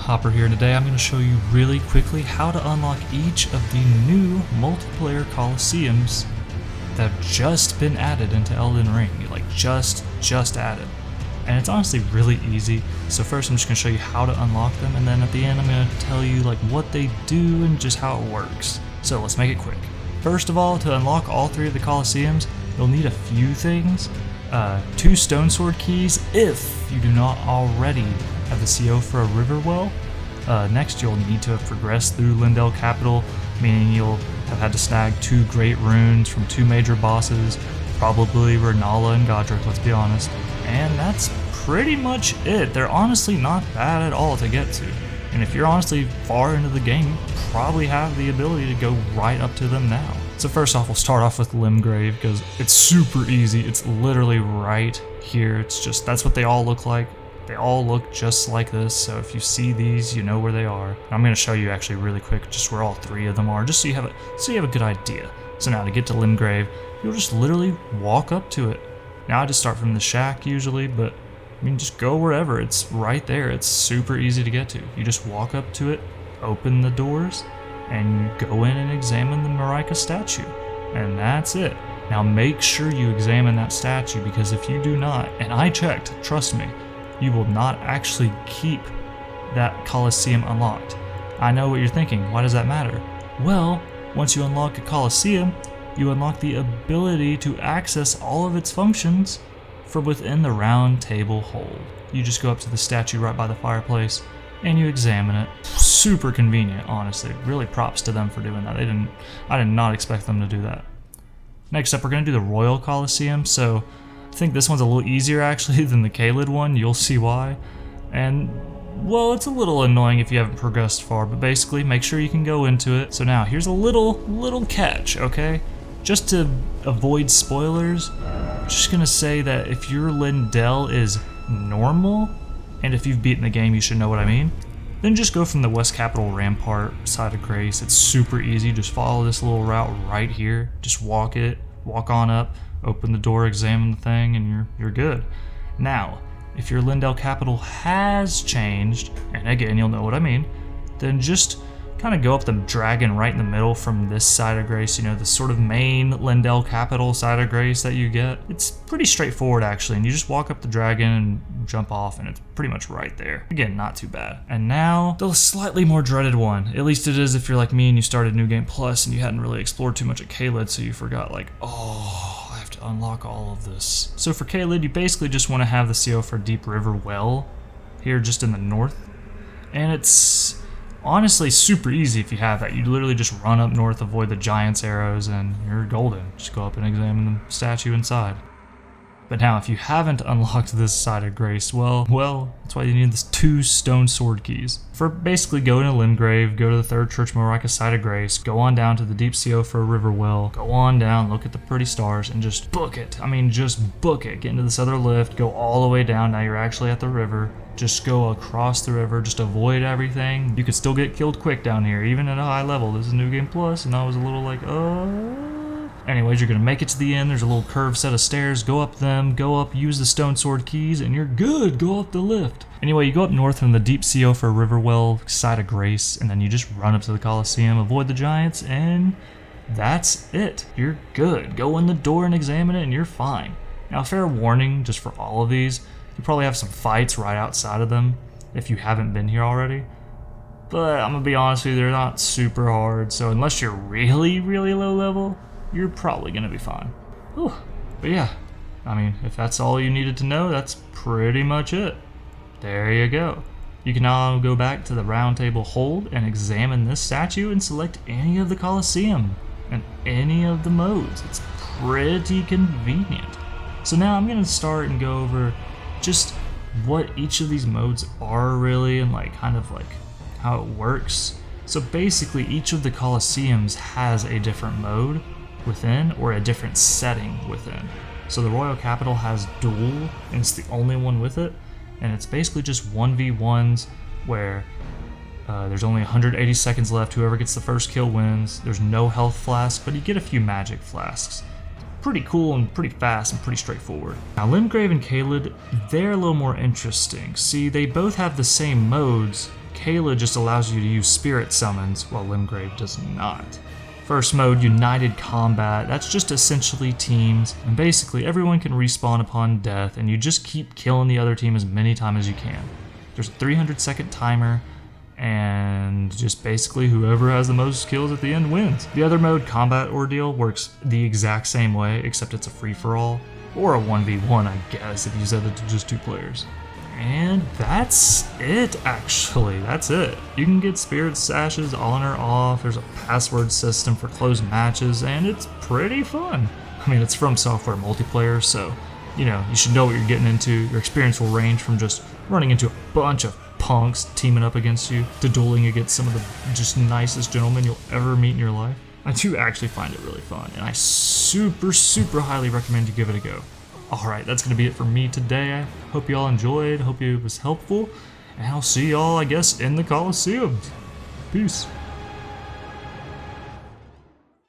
TheHopper here, and today I'm going to show you really quickly how to unlock each of the new multiplayer Colosseums that have just been added into Elden Ring, like just added. And it's honestly really easy. So first I'm just going to show you how to unlock them, and then at the end I'm going to tell you like what they do and just how it works. So let's make it quick. First of all, to unlock all three of the Colosseums, you'll need a few things. 2 stone sword keys if you do not already have the CO for a river well. Next, you'll need to have progressed through Lindell Capital, meaning you'll have had to snag 2 great runes from 2 major bosses, probably Renala and Godric, let's be honest. And that's pretty much it. They're honestly not bad at all to get to. And if you're honestly far into the game, you probably have the ability to go right up to them now. So first off, we'll start off with Limgrave because it's super easy. It's literally right here. It's just, that's what they all look like. They all look just like this, so if you see these, you know where they are. And I'm going to show you actually really quick just where all 3 of them are, just so you have a good idea. So now to get to Limgrave, you'll just literally walk up to it. Now I just start from the shack usually, but I mean just go wherever. It's right there. It's super easy to get to. You just walk up to it, open the doors, and you go in and examine the Marika Statue. And that's it. Now make sure you examine that statue, because if you do not, and I checked, trust me, you will not actually keep that Colosseum unlocked. I know what you're thinking, why does that matter? Well, once you unlock a Colosseum, you unlock the ability to access all of its functions from within the Roundtable Hold. You just go up to the statue right by the fireplace and you examine it. Super convenient, honestly. Really props to them for doing that. I did not expect them to do that. Next up, we're going to do the Royal Colosseum. So I think this one's a little easier actually than the Caelid one. You'll see why. And well, it's a little annoying if you haven't progressed far, but basically make sure you can go into it. So now here's a little catch, okay? Just to avoid spoilers, I'm just gonna say that if your Lindell is normal, and if you've beaten the game you should know what I mean, then just go from the West Capitol Rampart side of Grace. It's super easy. Just follow this little route right here. Just walk on up, open the door, examine the thing, and you're good. Now, if your Lindell Capital has changed, and again, you'll know what I mean, then just kind of go up the dragon right in the middle from this side of Grace, you know, the sort of main Lindell Capital side of Grace that you get. It's pretty straightforward actually, and you just walk up the dragon and jump off, and it's pretty much right there. Again, not too bad. And now, the slightly more dreaded one. At least it is if you're like me and you started New Game Plus and you hadn't really explored too much at Caelid, so you forgot like, oh, I have to unlock all of this. So for Caelid, you basically just want to have the CO for Deep River Well here just in the north. And it's honestly super easy if you have that. You literally just run up north, avoid the giant's arrows, and you're golden. Just go up and examine the statue inside. But now if you haven't unlocked this side of Grace, well, that's why you need the 2 stone sword keys. For basically go to Limgrave, go to the 3rd Church Marika side of Grace, go on down to the Deep CO for a river well, go on down, look at the pretty stars, and just book it. I mean, just book it. Get into this other lift, go all the way down, now you're actually at the river. Just go across the river, just avoid everything. You could still get killed quick down here, even at a high level. This is New Game Plus, and I was a little like, Anyways, you're gonna make it to the end. There's a little curved set of stairs. Go up them, go up, use the stone sword keys, and you're good. Go up the lift. Anyway, you go up north from the Deep CO for Riverwell side of Grace, and then you just run up to the Colosseum, avoid the giants, and that's it. You're good. Go in the door and examine it, and you're fine. Now, fair warning, just for all of these, you probably have some fights right outside of them if you haven't been here already. But I'm gonna be honest with you, they're not super hard, so unless you're really low level, you're probably gonna be fine. Whew. But yeah, I mean, if that's all you needed to know, that's pretty much it. There you go. You can now go back to the Roundtable Hold and examine this statue and select any of the Colosseum and any of the modes. It's pretty convenient. So now I'm gonna start and go over just what each of these modes are really, and like kind of like how it works. So basically each of the Colosseums has a different mode within, or a different setting within. So the Royal Capital has duel, and it's the only one with it, and it's basically just 1v1s where there's only 180 seconds left. Whoever gets the first kill wins. There's no health flask, but you get a few magic flasks. Pretty cool and pretty fast and pretty straightforward. Now Limgrave and Caelid, they're a little more interesting. See, they both have the same modes. Kayla just allows you to use spirit summons, while Limgrave does not. First mode, United Combat, that's just essentially teams, and basically everyone can respawn upon death, and you just keep killing the other team as many times as you can. There's a 300-second timer, and just basically whoever has the most kills at the end wins. The other mode, Combat Ordeal, works the exact same way, except it's a free-for-all, or a 1v1 I guess if you set it to just 2 players. And that's it, actually. That's it. You can get Spirit Sashes on or off. There's a password system for closed matches, and it's pretty fun. I mean, it's From Software multiplayer, so, you know, you should know what you're getting into. Your experience will range from just running into a bunch of punks teaming up against you to dueling against some of the just nicest gentlemen you'll ever meet in your life. I do actually find it really fun, and I super highly recommend you give it a go. Alright, that's going to be it for me today. I hope you all enjoyed, hope it was helpful, and I'll see y'all, I guess, in the Colosseum. Peace.